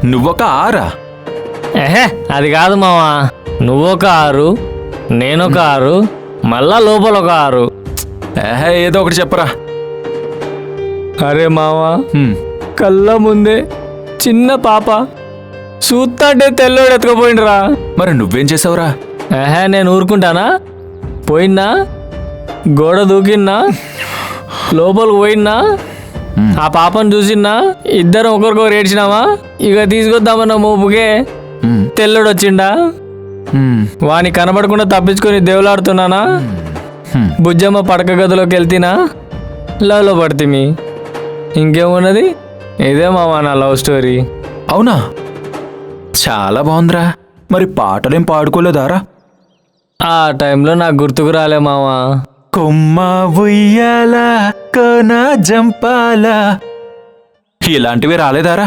నువ్వొక ఆరా? ఏహే అది కాదు మావా, నువ్వొక 6, నేనొక 6, మళ్ళా లోపల ఒక 6. ఏదో ఒకటి చెప్పరా. అరే మావా, హ్మ్. కళ్ళ ముందే చిన్న పాప చూస్తాంటే తెల్లోడు ఎత్తుకుపోయిండ్రా. మరి నువ్వేం చేసావురా? నేను ఊరుకుంటానా? పోయినా, గోడ దూకిన్నా, లోపలికి పోయినా, ఆ పాపను చూసినా, ఇద్దరం ఒకరికొకరు ఏడ్చినావా. ఇక తీసుకొద్దామన్న మోపుకే తెల్లోడు వచ్చిండా. వాని కనబడకుండా తప్పించుకొని దేవులాడుతున్నానా. బుజ్జమ్మ పడక గదిలోకి వెళ్తేనా లవ్లో పడితిమి. ఇంకేమున్నది, ఇదే మావా నా లవ్ స్టోరీ. అవునా? చాలా బాగుందిరా. మరి పాటలేం పాడుకోలేదారా? ఆ టైంలో నాకు గుర్తుకు రాలే మావా. కొమ్మ ఉయ్యాల కోన జంపాల ఇలాంటివి రాలేదారా?